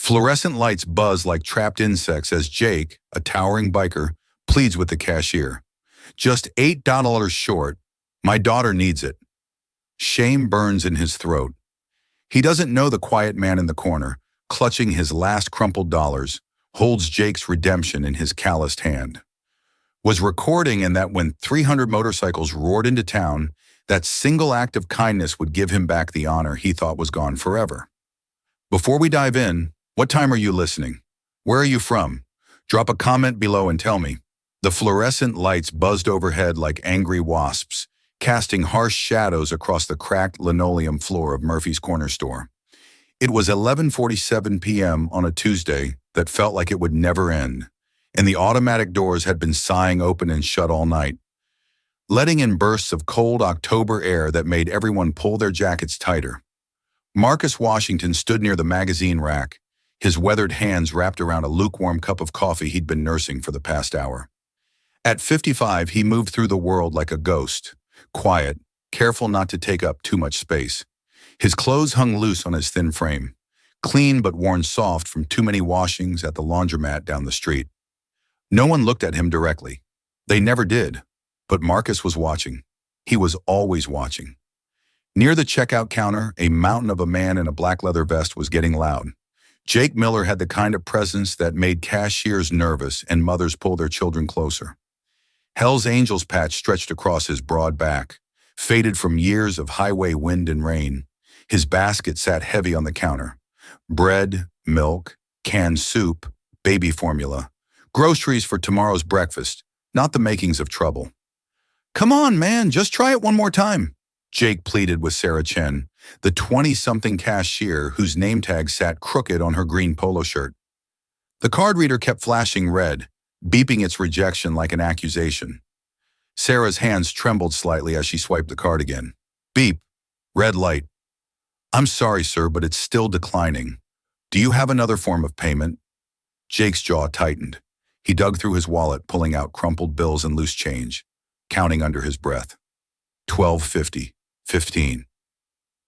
Fluorescent lights buzz like trapped insects as Jake, a towering biker, pleads with the cashier. Just $8 short. My daughter needs it. Shame burns in his throat. He doesn't know the quiet man in the corner, clutching his last crumpled dollars, holds Jake's redemption in his calloused hand. Was recording and that when 300 motorcycles roared into town, that single act of kindness would give him back the honor he thought was gone forever. Before we dive in, what time are you listening? Where are you from? Drop a comment below and tell me. The fluorescent lights buzzed overhead like angry wasps, casting harsh shadows across the cracked linoleum floor of Murphy's Corner store. It was 11:47 p.m. on a Tuesday that felt like it would never end, and the automatic doors had been sighing open and shut all night, letting in bursts of cold October air that made everyone pull their jackets tighter. Marcus Washington stood near the magazine rack, his weathered hands wrapped around a lukewarm cup of coffee he'd been nursing for the past hour. At 55, he moved through the world like a ghost, quiet, careful not to take up too much space. His clothes hung loose on his thin frame, clean but worn soft from too many washings at the laundromat down the street. No one looked at him directly. They never did. But Marcus was watching. He was always watching. Near the checkout counter, a mountain of a man in a black leather vest was getting loud. Jake Miller had the kind of presence that made cashiers nervous and mothers pull their children closer. Hell's Angels patch stretched across his broad back, faded from years of highway wind and rain. His basket sat heavy on the counter. Bread, milk, canned soup, baby formula, groceries for tomorrow's breakfast, not the makings of trouble. Come on, man, just try it one more time, Jake pleaded with Sarah Chen, the 20-something cashier whose name tag sat crooked on her green polo shirt. The card reader kept flashing red, beeping its rejection like an accusation. Sarah's hands trembled slightly as she swiped the card again. Beep. Red light. I'm sorry, sir, but it's still declining. Do you have another form of payment? Jake's jaw tightened. He dug through his wallet, pulling out crumpled bills and loose change, counting under his breath. $12.50. 15.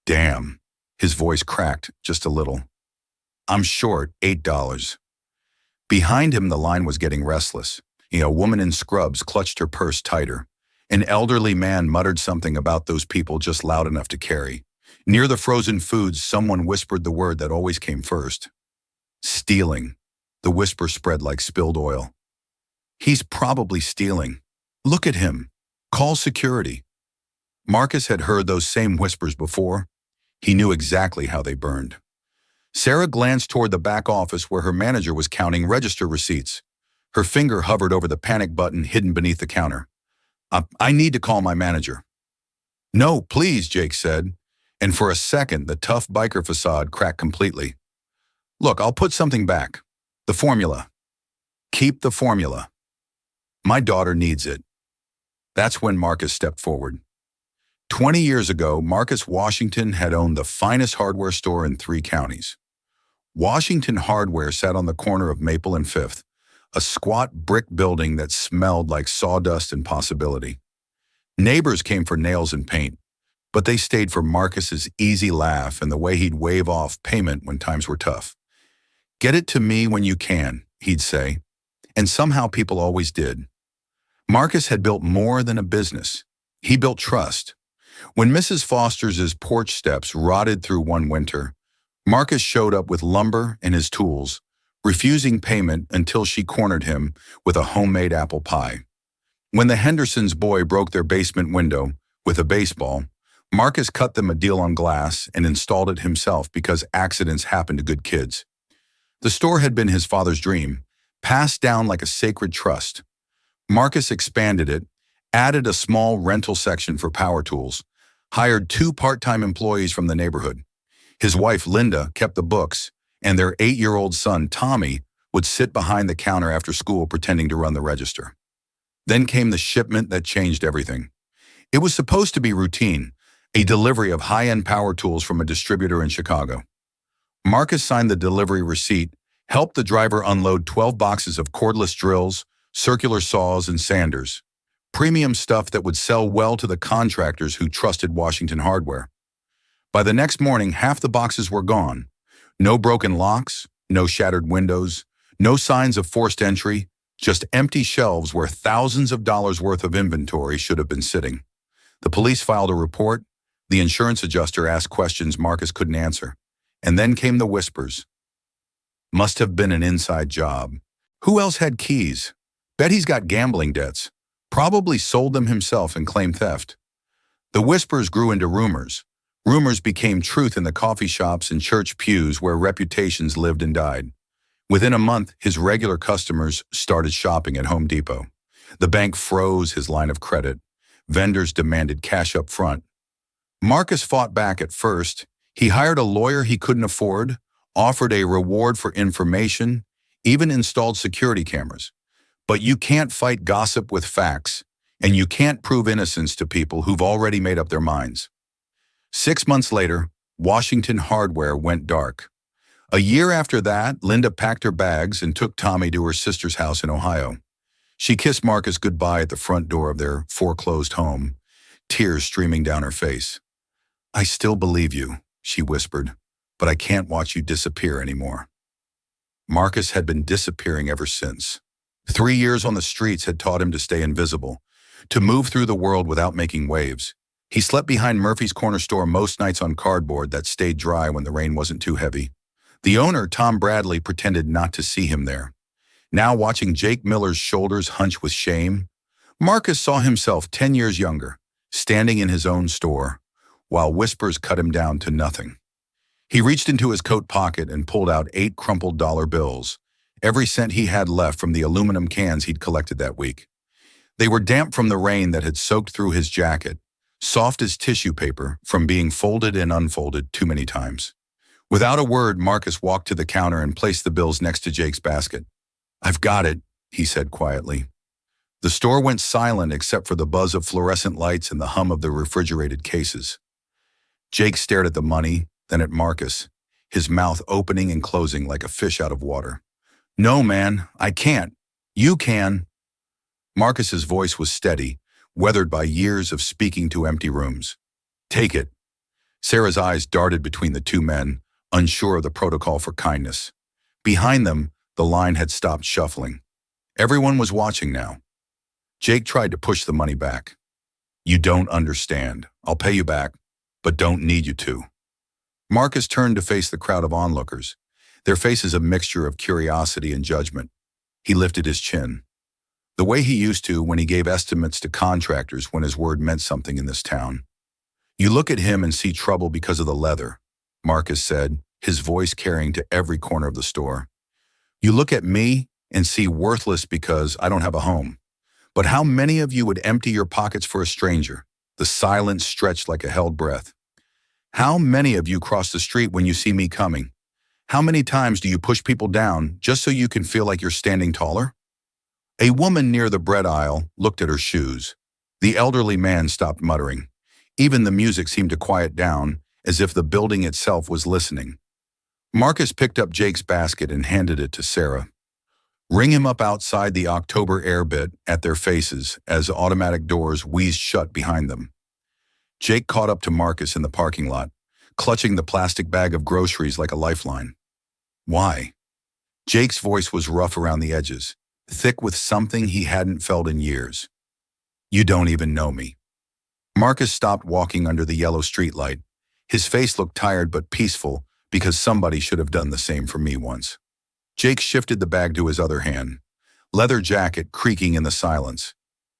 Damn. His voice cracked just a little. I'm short $8. Behind him, the line was getting restless. A woman in scrubs clutched her purse tighter. An elderly man muttered something about those people just loud enough to carry. Near the frozen foods, someone whispered the word that always came first. Stealing. The whisper spread like spilled oil. He's probably stealing. Look at him. Call security. Marcus had heard those same whispers before. He knew exactly how they burned. Sarah glanced toward the back office where her manager was counting register receipts. Her finger hovered over the panic button hidden beneath the counter. I need to call my manager. No, please, Jake said, and for a second the tough biker facade cracked completely. Look, I'll put something back. The formula. Keep the formula. My daughter needs it. That's when Marcus stepped forward. 20 years ago, Marcus Washington had owned the finest hardware store in 3 counties. Washington Hardware sat on the corner of Maple and 5th, a squat brick building that smelled like sawdust and possibility. Neighbors came for nails and paint, but they stayed for Marcus's easy laugh and the way he'd wave off payment when times were tough. Get it to me when you can, he'd say, and somehow people always did. Marcus had built more than a business. He built trust. When Mrs. Foster's porch steps rotted through one winter, Marcus showed up with lumber and his tools, refusing payment until she cornered him with a homemade apple pie. When the Hendersons' boy broke their basement window with a baseball, Marcus cut them a deal on glass and installed it himself because accidents happen to good kids. The store had been his father's dream, passed down like a sacred trust. Marcus expanded it, added a small rental section for power tools, hired 2 part-time employees from the neighborhood. His wife, Linda, kept the books, and their 8-year-old son, Tommy, would sit behind the counter after school pretending to run the register. Then came the shipment that changed everything. It was supposed to be routine, a delivery of high-end power tools from a distributor in Chicago. Marcus signed the delivery receipt, helped the driver unload 12 boxes of cordless drills, circular saws, and sanders. Premium stuff that would sell well to the contractors who trusted Washington Hardware. By the next morning, half the boxes were gone. No broken locks, No shattered windows, no signs of forced entry, just empty shelves where thousands of dollars worth of inventory should have been sitting. The police filed a report. The insurance adjuster asked questions Marcus couldn't answer. And then came the whispers. Must have been an inside job. Who else had keys? Bet he's got gambling debts. Probably sold them himself and claimed theft. The whispers grew into rumors. Rumors became truth in the coffee shops and church pews where reputations lived and died. Within a month, his regular customers started shopping at Home Depot. The bank froze his line of credit. Vendors demanded cash up front. Marcus fought back at first. He hired a lawyer he couldn't afford, offered a reward for information, even installed security cameras. But you can't fight gossip with facts, and you can't prove innocence to people who've already made up their minds. 6 months later, Washington Hardware went dark. A year after that, Linda packed her bags and took Tommy to her sister's house in Ohio. She kissed Marcus goodbye at the front door of their foreclosed home, tears streaming down her face. "I still believe you," she whispered, "but I can't watch you disappear anymore." Marcus had been disappearing ever since. 3 years on the streets had taught him to stay invisible, to move through the world without making waves. He slept behind Murphy's Corner store most nights on cardboard that stayed dry when the rain wasn't too heavy. The owner, Tom Bradley, pretended not to see him there. Now watching Jake Miller's shoulders hunch with shame, Marcus saw himself 10 years younger, standing in his own store, while whispers cut him down to nothing. He reached into his coat pocket and pulled out 8 crumpled dollar bills, every cent he had left from the aluminum cans he'd collected that week. They were damp from the rain that had soaked through his jacket, soft as tissue paper from being folded and unfolded too many times. Without a word, Marcus walked to the counter and placed the bills next to Jake's basket. "I've got it," he said quietly. The store went silent except for the buzz of fluorescent lights and the hum of the refrigerated cases. Jake stared at the money, then at Marcus, his mouth opening and closing like a fish out of water. "No, man, I can't. You can." Marcus's voice was steady, weathered by years of speaking to empty rooms. "Take it." Sarah's eyes darted between the two men, unsure of the protocol for kindness. Behind them, the line had stopped shuffling. Everyone was watching now. Jake tried to push the money back. "You don't understand. I'll pay you back, but don't need you to." Marcus turned to face the crowd of onlookers, their faces a mixture of curiosity and judgment. He lifted his chin. The way he used to when he gave estimates to contractors when his word meant something in this town. "You look at him and see trouble because of the leather," Marcus said, his voice carrying to every corner of the store. "You look at me and see worthless because I don't have a home. But how many of you would empty your pockets for a stranger?" The silence stretched like a held breath. "How many of you cross the street when you see me coming? How many times do you push people down just so you can feel like you're standing taller?" A woman near the bread aisle looked at her shoes. The elderly man stopped muttering. Even the music seemed to quiet down, as if the building itself was listening. Marcus picked up Jake's basket and handed it to Sarah. "Ring him up outside the October air bit," at their faces as automatic doors wheezed shut behind them. Jake caught up to Marcus in the parking lot, clutching the plastic bag of groceries like a lifeline. "Why?" Jake's voice was rough around the edges, thick with something he hadn't felt in years. "You don't even know me." Marcus stopped walking under the yellow streetlight. His face looked tired but peaceful because somebody should have done the same for me once. Jake shifted the bag to his other hand, leather jacket creaking in the silence.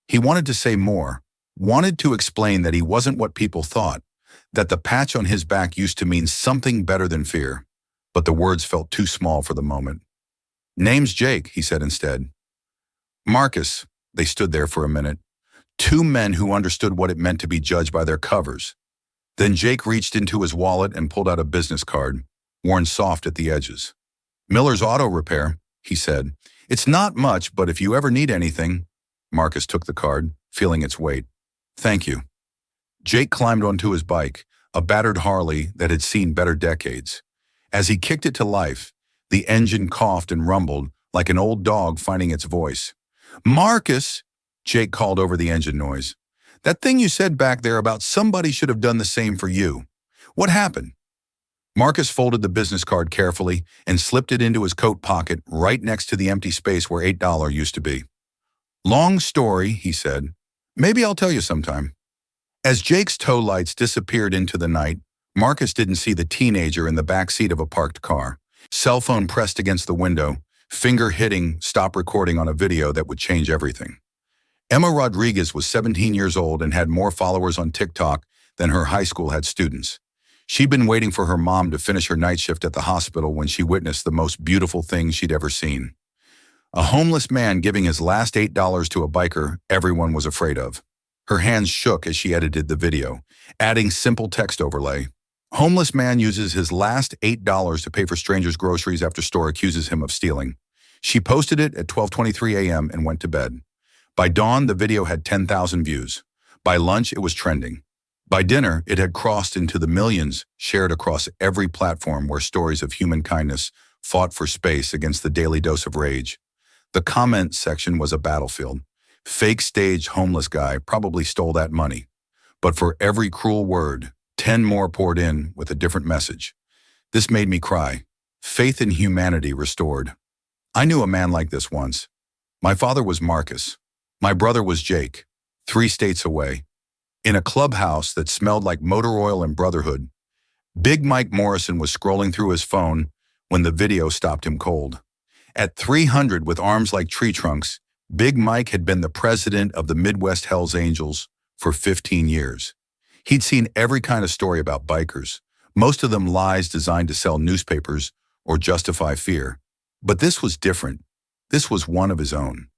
He wanted to say more, wanted to explain that he wasn't what people thought, that the patch on his back used to mean something better than fear, but the words felt too small for the moment. "Name's Jake," he said instead. "Marcus." They stood there for a minute, two men who understood what it meant to be judged by their covers. Then Jake reached into his wallet and pulled out a business card, worn soft at the edges. "Miller's Auto Repair," he said. "It's not much, but if you ever need anything." Marcus took the card, feeling its weight. "Thank you." Jake climbed onto his bike, a battered Harley that had seen better decades. As he kicked it to life, the engine coughed and rumbled like an old dog finding its voice. "Marcus," Jake called over the engine noise. "That thing you said back there about somebody should have done the same for you. What happened?" Marcus folded the business card carefully and slipped it into his coat pocket right next to the empty space where $8 used to be. "Long story," he said. "Maybe I'll tell you sometime." As Jake's tow lights disappeared into the night, Marcus didn't see the teenager in the back seat of a parked car, cell phone pressed against the window, finger hitting stop recording on a video that would change everything. Emma Rodriguez was 17 years old and had more followers on TikTok than her high school had students. She'd been waiting for her mom to finish her night shift at the hospital when she witnessed the most beautiful thing she'd ever seen. A homeless man giving his last $8 to a biker everyone was afraid of. Her hands shook as she edited the video, adding simple text overlay. Homeless man uses his last $8 to pay for stranger's groceries after store accuses him of stealing. She posted it at 12:23 a.m. and went to bed. By dawn, the video had 10,000 views. By lunch, it was trending. By dinner, it had crossed into the millions, shared across every platform where stories of human kindness fought for space against the daily dose of rage. The comment section was a battlefield. Fake stage homeless guy probably stole that money. But for every cruel word, 10 more poured in with a different message. This made me cry. Faith in humanity restored. I knew a man like this once. My father was Marcus. My brother was Jake, 3 states away. In a clubhouse that smelled like motor oil and brotherhood, Big Mike Morrison was scrolling through his phone when the video stopped him cold. At 300 with arms like tree trunks, Big Mike had been the president of the Midwest Hells Angels for 15 years. He'd seen every kind of story about bikers, most of them lies designed to sell newspapers or justify fear. But this was different. This was one of his own.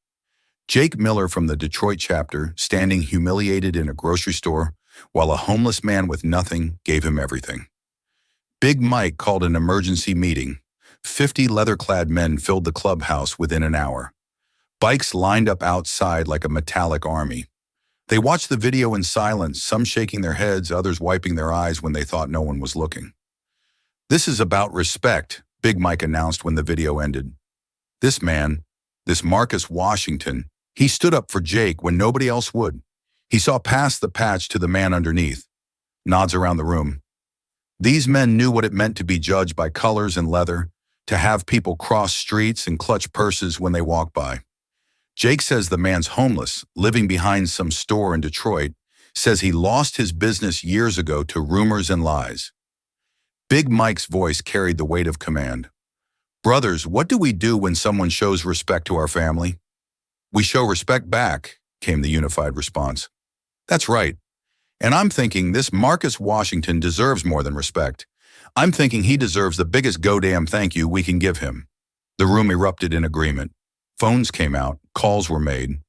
Jake Miller from the Detroit chapter, standing humiliated in a grocery store while a homeless man with nothing gave him everything. Big Mike called an emergency meeting. 50 leather-clad men filled the clubhouse within an hour. Bikes lined up outside like a metallic army. They watched the video in silence, some shaking their heads, others wiping their eyes when they thought no one was looking. "This is about respect," Big Mike announced when the video ended. This man, this Marcus Washington, he stood up for Jake when nobody else would. He saw past the patch to the man underneath. Nods around the room. These men knew what it meant to be judged by colors and leather, to have people cross streets and clutch purses when they walk by. Jake says the man's homeless, living behind some store in Detroit, says he lost his business years ago to rumors and lies. Big Mike's voice carried the weight of command. "Brothers, what do we do when someone shows respect to our family?" "We show respect back," came the unified response. "That's right. And I'm thinking this Marcus Washington deserves more than respect. I'm thinking he deserves the biggest goddamn thank you we can give him." The room erupted in agreement. Phones came out, calls were made.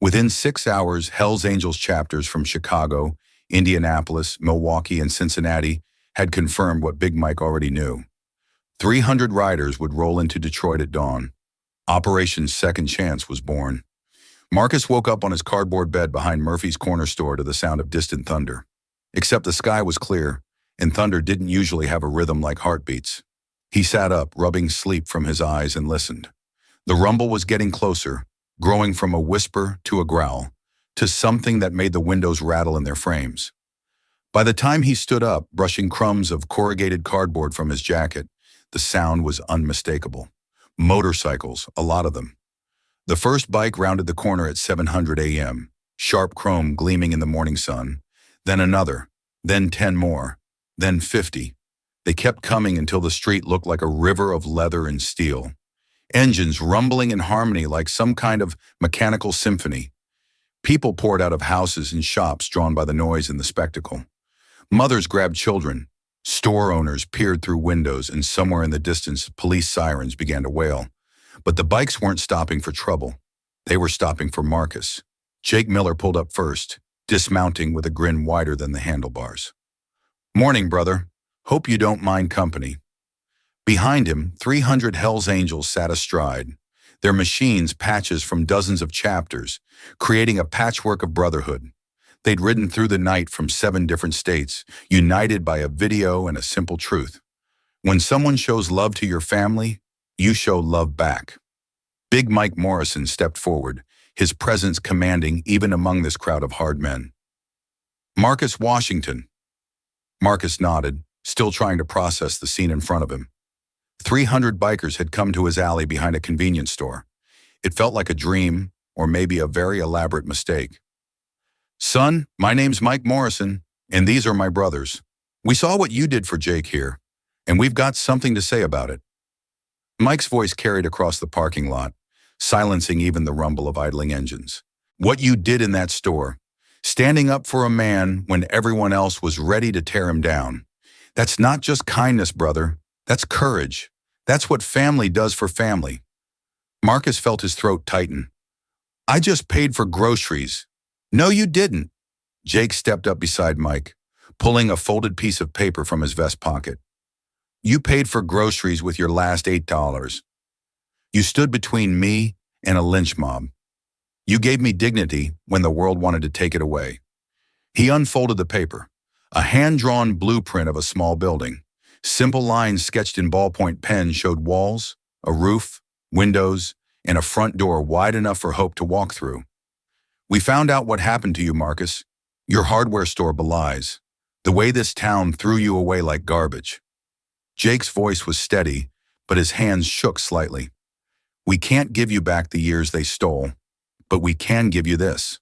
Within 6 hours, Hells Angels chapters from Chicago, Indianapolis, Milwaukee, and Cincinnati had confirmed what Big Mike already knew. 300 riders would roll into Detroit at dawn. Operation Second Chance was born. Marcus woke up on his cardboard bed behind Murphy's Corner Store to the sound of distant thunder. Except the sky was clear, and thunder didn't usually have a rhythm like heartbeats. He sat up, rubbing sleep from his eyes, and listened. The rumble was getting closer, growing from a whisper to a growl, to something that made the windows rattle in their frames. By the time he stood up, brushing crumbs of corrugated cardboard from his jacket, the sound was unmistakable. Motorcycles, a lot of them. The first bike rounded the corner at 700 a.m., sharp chrome gleaming in the morning sun. Then another, then 10 more, then 50. They kept coming until the street looked like a river of leather and steel. Engines rumbling in harmony like some kind of mechanical symphony. People poured out of houses and shops drawn by the noise and the spectacle. Mothers grabbed children. Store owners peered through windows, and somewhere in the distance, police sirens began to wail. But the bikes weren't stopping for trouble. They were stopping for Marcus. Jake Miller pulled up first, dismounting with a grin wider than the handlebars. "Morning, brother. Hope you don't mind company." Behind him, 300 Hells Angels sat astride, their machines patches from dozens of chapters, creating a patchwork of brotherhood. They'd ridden through the night from 7 different states, united by a video and a simple truth. When someone shows love to your family, you show love back. Big Mike Morrison stepped forward, his presence commanding even among this crowd of hard men. "Marcus Washington." Marcus nodded, still trying to process the scene in front of him. 300 bikers had come to his alley behind a convenience store. It felt like a dream, or maybe a very elaborate mistake. "Son, my name's Mike Morrison, and these are my brothers. We saw what you did for Jake here, and we've got something to say about it." Mike's voice carried across the parking lot, silencing even the rumble of idling engines. "What you did in that store, standing up for a man when everyone else was ready to tear him down. That's not just kindness, brother. That's courage. That's what family does for family." Marcus felt his throat tighten. "I just paid for groceries." "No, you didn't." Jake stepped up beside Mike, pulling a folded piece of paper from his vest pocket. "You paid for groceries with your last $8. You stood between me and a lynch mob. You gave me dignity when the world wanted to take it away." He unfolded the paper, a hand-drawn blueprint of a small building. Simple lines sketched in ballpoint pen showed walls, a roof, windows, and a front door wide enough for Hope to walk through. "We found out what happened to you, Marcus. Your hardware store belies. The way this town threw you away like garbage." Jake's voice was steady, but his hands shook slightly. "We can't give you back the years they stole, but we can give you this."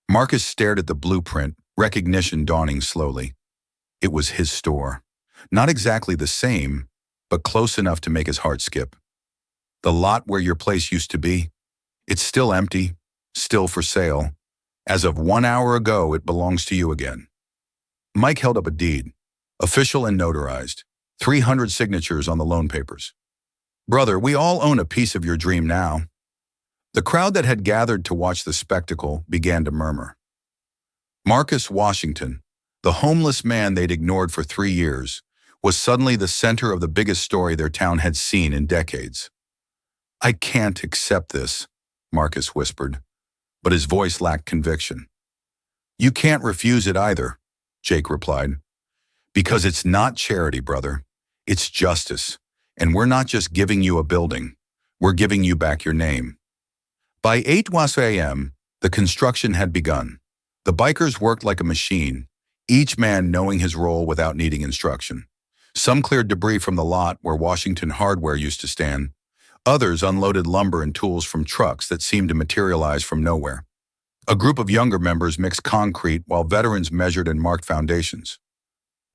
Marcus stared at the blueprint, recognition dawning slowly. It was his store. Not exactly the same, but close enough to make his heart skip. "The lot where your place used to be, it's still empty, still for sale. As of 1 hour ago, it belongs to you again." Mike held up a deed, official and notarized, 300 signatures on the loan papers. "Brother, we all own a piece of your dream now." The crowd that had gathered to watch the spectacle began to murmur. Marcus Washington, the homeless man they'd ignored for 3 years, was suddenly the center of the biggest story their town had seen in decades. "I can't accept this," Marcus whispered, but his voice lacked conviction. "You can't refuse it either," Jake replied. "Because it's not charity, brother. It's justice. And we're not just giving you a building. We're giving you back your name." By 8 a.m., the construction had begun. The bikers worked like a machine, each man knowing his role without needing instruction. Some cleared debris from the lot where Washington Hardware used to stand. Others unloaded lumber and tools from trucks that seemed to materialize from nowhere. A group of younger members mixed concrete while veterans measured and marked foundations.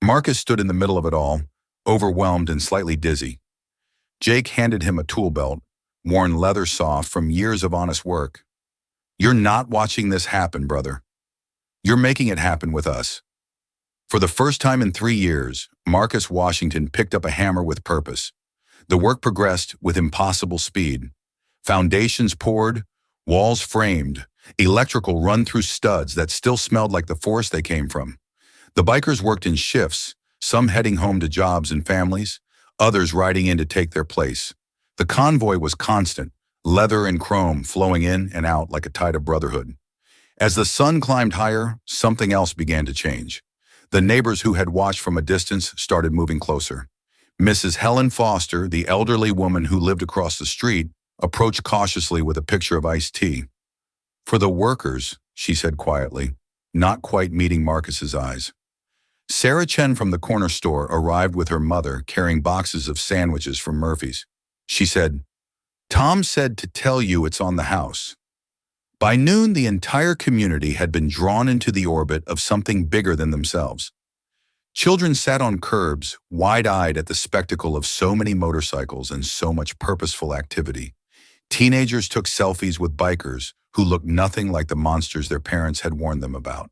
Marcus stood in the middle of it all, overwhelmed and slightly dizzy. Jake handed him a tool belt, worn leather soft from years of honest work. "You're not watching this happen, brother. You're making it happen with us." For the first time in 3 years, Marcus Washington picked up a hammer with purpose. The work progressed with impossible speed. Foundations poured, walls framed, electrical run through studs that still smelled like the forest they came from. The bikers worked in shifts, some heading home to jobs and families, others riding in to take their place. The convoy was constant, leather and chrome flowing in and out like a tide of brotherhood. As the sun climbed higher, something else began to change. The neighbors who had watched from a distance started moving closer. Mrs. Helen Foster, the elderly woman who lived across the street, approached cautiously with a pitcher of iced tea. "For the workers," she said quietly, not quite meeting Marcus's eyes. Sarah Chen from the corner store arrived with her mother carrying boxes of sandwiches from Murphy's. She said, "Tom said to tell you it's on the house." By noon, the entire community had been drawn into the orbit of something bigger than themselves. Children sat on curbs, wide-eyed at the spectacle of so many motorcycles and so much purposeful activity. Teenagers took selfies with bikers who looked nothing like the monsters their parents had warned them about.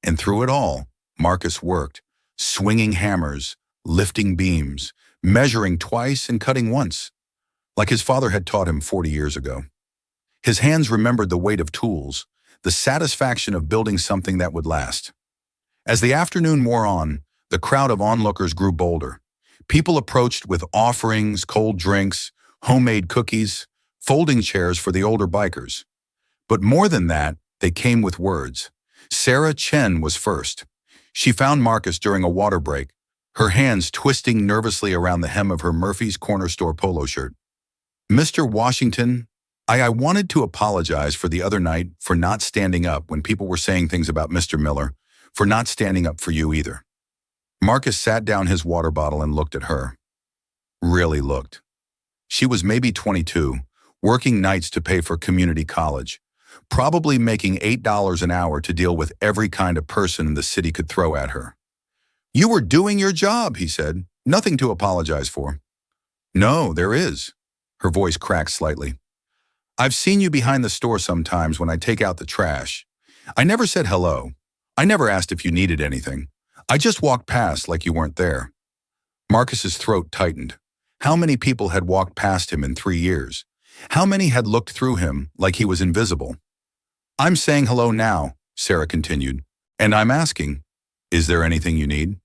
And through it all, Marcus worked, swinging hammers, lifting beams, measuring twice and cutting once, like his father had taught him 40 years ago. His hands remembered the weight of tools, the satisfaction of building something that would last. As the afternoon wore on, the crowd of onlookers grew bolder. People approached with offerings, cold drinks, homemade cookies, folding chairs for the older bikers. But more than that, they came with words. Sarah Chen was first. She found Marcus during a water break, her hands twisting nervously around the hem of her Murphy's Corner Store polo shirt. "Mr. Washington, I wanted to apologize for the other night for not standing up when people were saying things about Mr. Miller, for not standing up for you either." Marcus sat down his water bottle and looked at her. Really looked. She was maybe 22, working nights to pay for community college, probably making $8 an hour to deal with every kind of person the city could throw at her. "You were doing your job," he said. "Nothing to apologize for." "No, there is." Her voice cracked slightly. "I've seen you behind the store sometimes when I take out the trash. I never said hello. I never asked if you needed anything. I just walked past like you weren't there." Marcus's throat tightened. How many people had walked past him in 3 years? How many had looked through him like he was invisible? "I'm saying hello now," Sarah continued, "and I'm asking, is there anything you need?"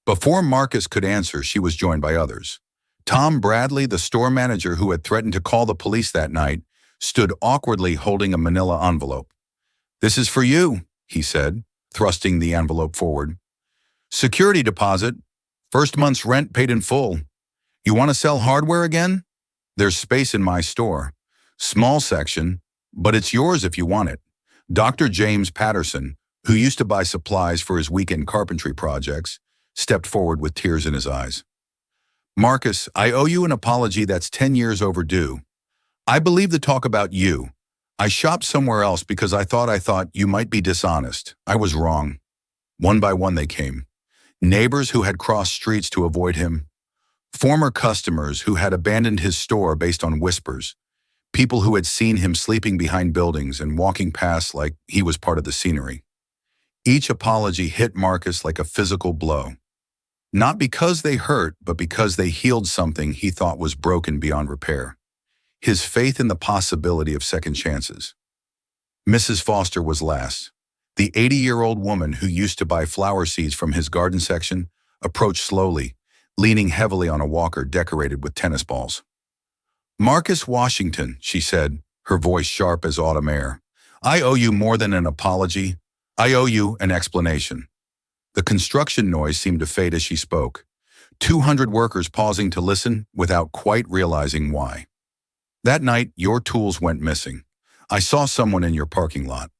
Before Marcus could answer, she was joined by others. Tom Bradley, the store manager who had threatened to call the police that night, stood awkwardly holding a manila envelope. "This is for you," he said, thrusting the envelope forward. "Security deposit. First month's rent paid in full. You want to sell hardware again? There's space in my store. Small section, but it's yours if you want it." Dr. James Patterson, who used to buy supplies for his weekend carpentry projects, stepped forward with tears in his eyes. "Marcus, I owe you an apology that's 10 years overdue. I believe the talk about you. I shopped somewhere else because I thought you might be dishonest. I was wrong." One by one they came. Neighbors who had crossed streets to avoid him. Former customers who had abandoned his store based on whispers. People who had seen him sleeping behind buildings and walking past like he was part of the scenery. Each apology hit Marcus like a physical blow. Not because they hurt, but because they healed something he thought was broken beyond repair. His faith in the possibility of second chances. Mrs. Foster was last. The 80-year-old woman who used to buy flower seeds from his garden section approached slowly, leaning heavily on a walker decorated with tennis balls. "Marcus Washington," she said, her voice sharp as autumn air. "I owe you more than an apology. I owe you an explanation." The construction noise seemed to fade as she spoke. 200 workers pausing to listen without quite realizing why. "That night, your tools went missing. I saw someone in your parking lot.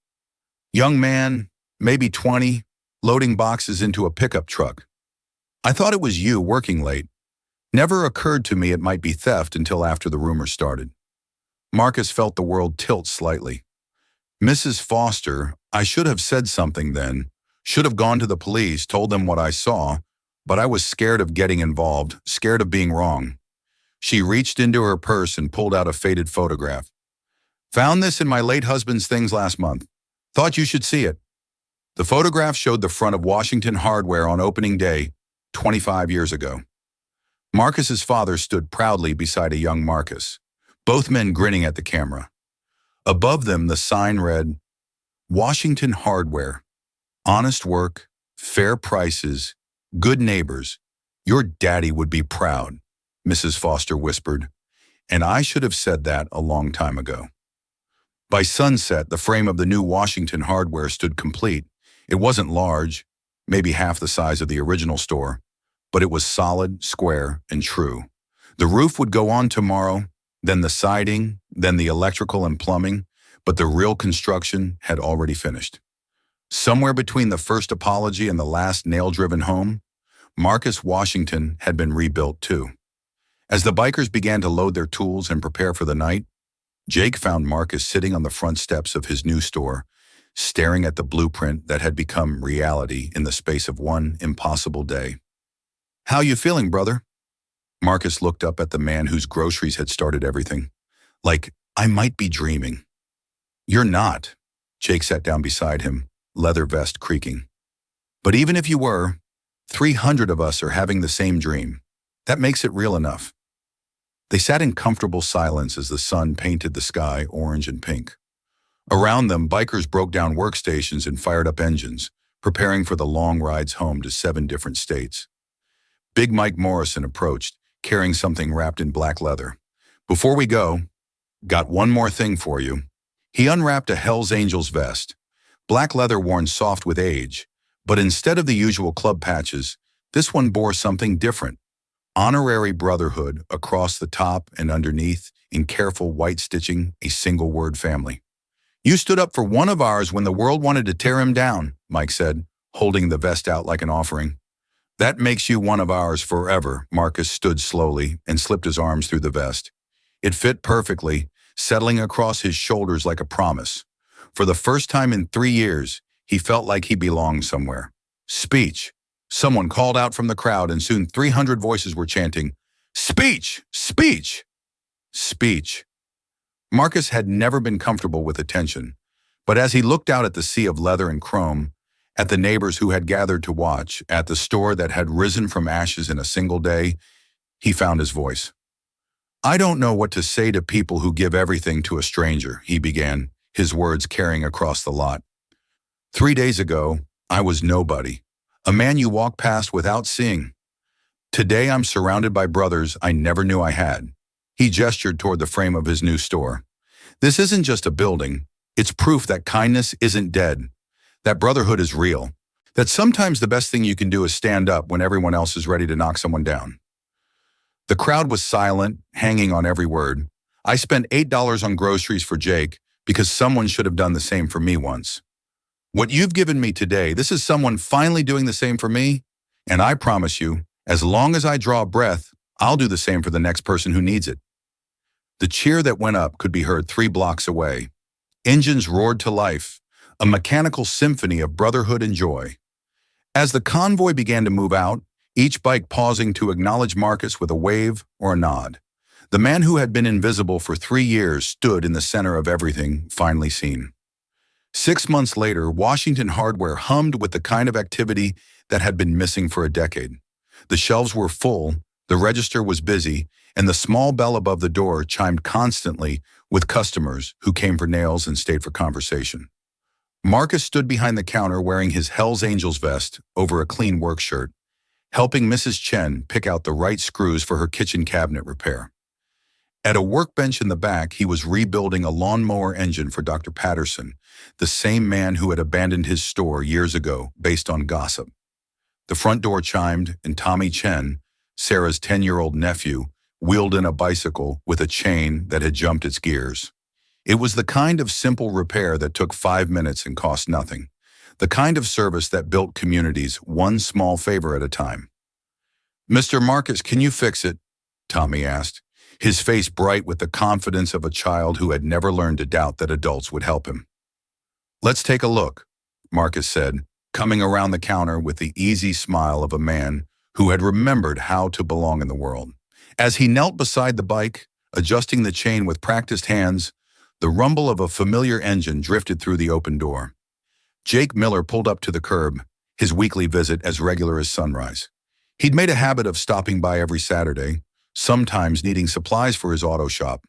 Young man, maybe 20, loading boxes into a pickup truck. I thought it was you working late. Never occurred to me it might be theft until after the rumors started." Marcus felt the world tilt slightly. "Mrs. Foster, I should have said something then. Should have gone to the police, told them what I saw, but I was scared of getting involved, scared of being wrong." She reached into her purse and pulled out a faded photograph. "Found this in my late husband's things last month. Thought you should see it." The photograph showed the front of Washington Hardware on opening day, 25 years ago. Marcus's father stood proudly beside a young Marcus, both men grinning at the camera. Above them, the sign read, "Washington Hardware. Honest work, fair prices, good neighbors. Your daddy would be proud," Mrs. Foster whispered, "and I should have said that a long time ago." By sunset, the frame of the new Washington Hardware stood complete. It wasn't large, maybe half the size of the original store, but it was solid, square, and true. The roof would go on tomorrow, then the siding, then the electrical and plumbing, but the real construction had already finished. Somewhere between the first apology and the last nail-driven home, Marcus Washington had been rebuilt too. As the bikers began to load their tools and prepare for the night, Jake found Marcus sitting on the front steps of his new store, staring at the blueprint that had become reality in the space of one impossible day. "How you feeling, brother?" Marcus looked up at the man whose groceries had started everything. "Like, I might be dreaming." "You're not." Jake sat down beside him, leather vest creaking. "But even if you were, 300 of us are having the same dream. That makes it real enough." They sat in comfortable silence as the sun painted the sky orange and pink. Around them, bikers broke down workstations and fired up engines, preparing for the long rides home to 7 different states. Big Mike Morrison approached, carrying something wrapped in black leather. "Before we go, got one more thing for you." He unwrapped a Hell's Angels vest, black leather worn soft with age, but instead of the usual club patches, this one bore something different. Honorary Brotherhood across the top and underneath, in careful white stitching, a single word family. "You stood up for one of ours when the world wanted to tear him down," Mike said, holding the vest out like an offering. That makes you one of ours forever. Marcus stood slowly and slipped his arms through the vest. It fit perfectly, settling across his shoulders like a promise. For the first time in 3 years, he felt like he belonged somewhere. Speech. Someone called out from the crowd, and soon 300 voices were chanting, "Speech! Speech! Speech!" Marcus had never been comfortable with attention, but as he looked out at the sea of leather and chrome, at the neighbors who had gathered to watch, at the store that had risen from ashes in a single day, he found his voice. "I don't know what to say to people who give everything to a stranger," he began, his words carrying across the lot. "3 days ago, I was nobody, a man you walk past without seeing. Today I'm surrounded by brothers I never knew I had." He gestured toward the frame of his new store. "This isn't just a building, it's proof that kindness isn't dead, that brotherhood is real, that sometimes the best thing you can do is stand up when everyone else is ready to knock someone down." The crowd was silent, hanging on every word. "I spent $8 on groceries for Jake because someone should have done the same for me once. What you've given me today, this is someone finally doing the same for me, and I promise you, as long as I draw a breath, I'll do the same for the next person who needs it." The cheer that went up could be heard 3 blocks away. Engines roared to life, a mechanical symphony of brotherhood and joy. As the convoy began to move out, each bike pausing to acknowledge Marcus with a wave or a nod. The man who had been invisible for 3 years stood in the center of everything finally seen. 6 months later, Washington Hardware hummed with the kind of activity that had been missing for a decade. The shelves were full, the register was busy, and the small bell above the door chimed constantly with customers who came for nails and stayed for conversation. Marcus stood behind the counter wearing his Hell's Angels vest over a clean work shirt, helping Mrs. Chen pick out the right screws for her kitchen cabinet repair. At a workbench in the back, he was rebuilding a lawnmower engine for Dr. Patterson, the same man who had abandoned his store years ago based on gossip. The front door chimed, and Tommy Chen, Sarah's 10-year-old nephew, wheeled in a bicycle with a chain that had jumped its gears. It was the kind of simple repair that took 5 minutes and cost nothing, the kind of service that built communities one small favor at a time. "Mr. Marcus, can you fix it?" Tommy asked, his face bright with the confidence of a child who had never learned to doubt that adults would help him. "Let's take a look," Marcus said, coming around the counter with the easy smile of a man who had remembered how to belong in the world. As he knelt beside the bike, adjusting the chain with practiced hands, the rumble of a familiar engine drifted through the open door. Jake Miller pulled up to the curb, his weekly visit as regular as sunrise. He'd made a habit of stopping by every Saturday, sometimes needing supplies for his auto shop,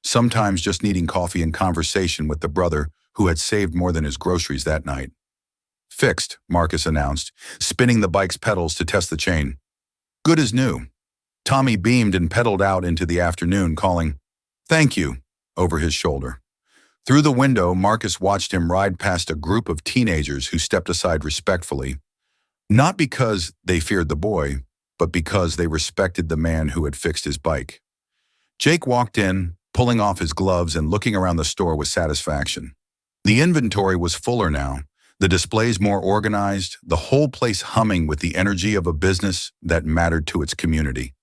sometimes just needing coffee and conversation with the brother who had saved more than his groceries that night. "Fixed," Marcus announced, spinning the bike's pedals to test the chain. "Good as new." Tommy beamed and pedaled out into the afternoon, calling, "Thank you," over his shoulder. Through the window, Marcus watched him ride past a group of teenagers who stepped aside respectfully, not because they feared the boy, but because they respected the man who had fixed his bike. Jake walked in, pulling off his gloves and looking around the store with satisfaction. The inventory was fuller now, the displays more organized, the whole place humming with the energy of a business that mattered to its community.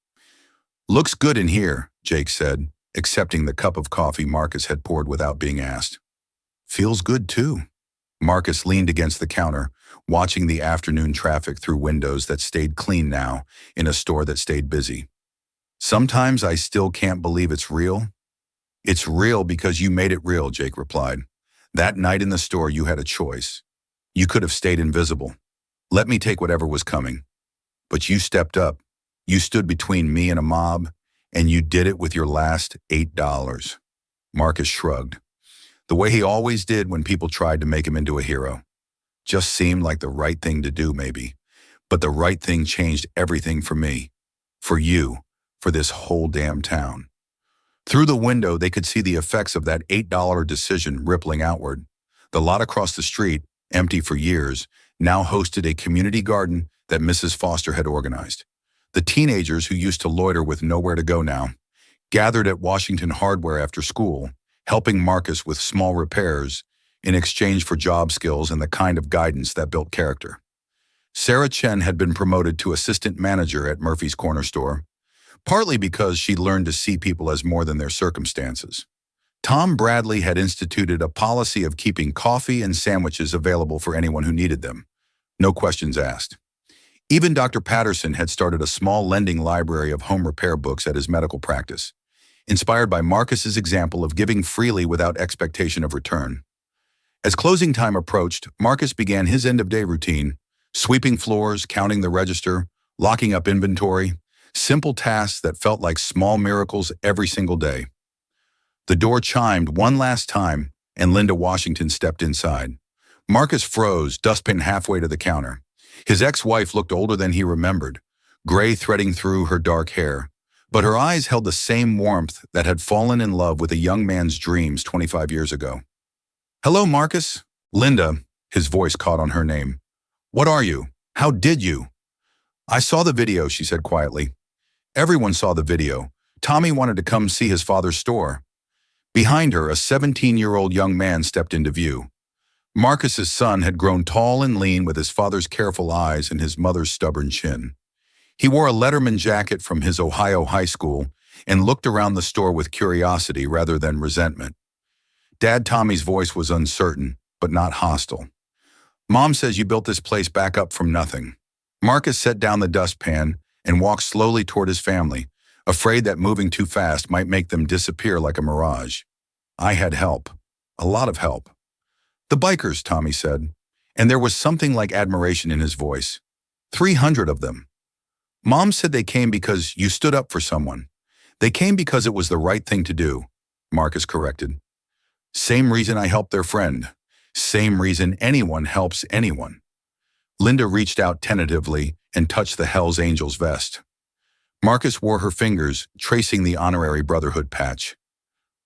"Looks good in here," Jake said, accepting the cup of coffee Marcus had poured without being asked. "Feels good too." Marcus leaned against the counter, watching the afternoon traffic through windows that stayed clean now in a store that stayed busy. "Sometimes I still can't believe it's real." "It's real because you made it real," Jake replied. "That night in the store you had a choice. You could have stayed invisible. Let me take whatever was coming. But you stepped up. You stood between me and a mob, and you did it with your last $8. Marcus shrugged, the way he always did when people tried to make him into a hero. Just seemed like the right thing to do, maybe. But the right thing changed everything for me, for you, for this whole damn town. Through the window, they could see the effects of that $8 decision rippling outward. The lot across the street, empty for years, now hosted a community garden that Mrs. Foster had organized. The teenagers who used to loiter with nowhere to go now gathered at Washington Hardware after school, helping Marcus with small repairs in exchange for job skills and the kind of guidance that built character. Sarah Chen had been promoted to assistant manager at Murphy's Corner Store, partly because she'd learned to see people as more than their circumstances. Tom Bradley had instituted a policy of keeping coffee and sandwiches available for anyone who needed them. No questions asked. Even Dr. Patterson had started a small lending library of home repair books at his medical practice, inspired by Marcus's example of giving freely without expectation of return. As closing time approached, Marcus began his end-of-day routine, sweeping floors, counting the register, locking up inventory, simple tasks that felt like small miracles every single day. The door chimed one last time, and Linda Washington stepped inside. Marcus froze, dustpan halfway to the counter. His ex-wife looked older than he remembered, gray threading through her dark hair, but her eyes held the same warmth that had fallen in love with a young man's dreams 25 years ago. "Hello, Marcus." "Linda," his voice caught on her name. "What are you? How did you?" "I saw the video," she said quietly. Everyone saw the video. Tommy wanted to come see his father's store. Behind her, a 17-year-old young man stepped into view. Marcus's son had grown tall and lean with his father's careful eyes and his mother's stubborn chin. He wore a Letterman jacket from his Ohio high school and looked around the store with curiosity rather than resentment. Dad Tommy's voice was uncertain, but not hostile. "Mom says you built this place back up from nothing." Marcus set down the dustpan and walked slowly toward his family, afraid that moving too fast might make them disappear like a mirage. "I had help. A lot of help." "The bikers," Tommy said, and there was something like admiration in his voice. 300 of them. "Mom said they came because you stood up for someone. They came because it was the right thing to do," Marcus corrected. "Same reason I helped their friend. Same reason anyone helps anyone." Linda reached out tentatively and touched the Hell's Angels vest. Marcus wore her fingers, tracing the honorary brotherhood patch.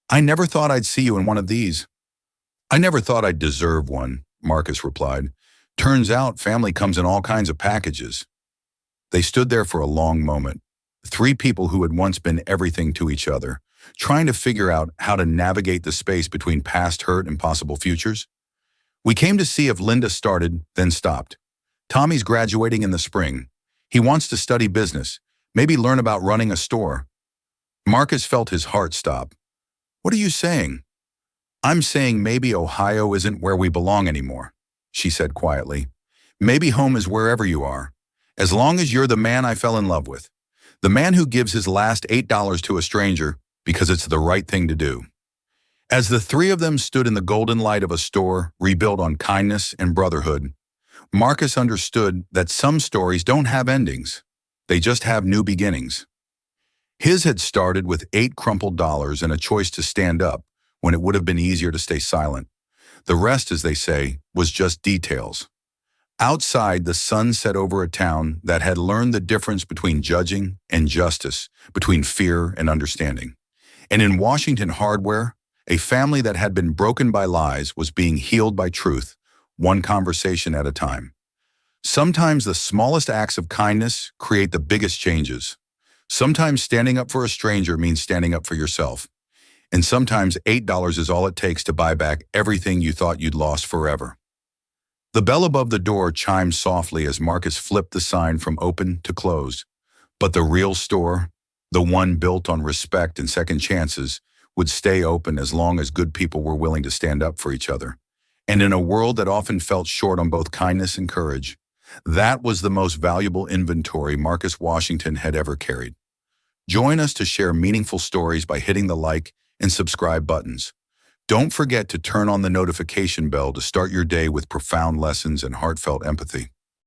"I never thought I'd see you in one of these." "I never thought I'd deserve one," Marcus replied. "Turns out family comes in all kinds of packages." They stood there for a long moment, three people who had once been everything to each other, trying to figure out how to navigate the space between past hurt and possible futures. "We came to see if Linda started, then stopped. Tommy's graduating in the spring. He wants to study business, maybe learn about running a store." Marcus felt his heart stop. "What are you saying?" "I'm saying maybe Ohio isn't where we belong anymore," she said quietly. "Maybe home is wherever you are, as long as you're the man I fell in love with, the man who gives his last $8 to a stranger because it's the right thing to do." As the three of them stood in the golden light of a store rebuilt on kindness and brotherhood, Marcus understood that some stories don't have endings. They just have new beginnings. His had started with 8 crumpled dollars and a choice to stand up when it would have been easier to stay silent. The rest, as they say, was just details. Outside, the sun set over a town that had learned the difference between judging and justice, between fear and understanding. And in Washington Hardware, a family that had been broken by lies was being healed by truth, one conversation at a time. Sometimes the smallest acts of kindness create the biggest changes. Sometimes standing up for a stranger means standing up for yourself. And sometimes $8 is all it takes to buy back everything you thought you'd lost forever. The bell above the door chimed softly as Marcus flipped the sign from open to closed. But the real store, the one built on respect and second chances, would stay open as long as good people were willing to stand up for each other. And in a world that often felt short on both kindness and courage, that was the most valuable inventory Marcus Washington had ever carried. Join us to share meaningful stories by hitting the like and subscribe buttons. Don't forget to turn on the notification bell to start your day with profound lessons and heartfelt empathy.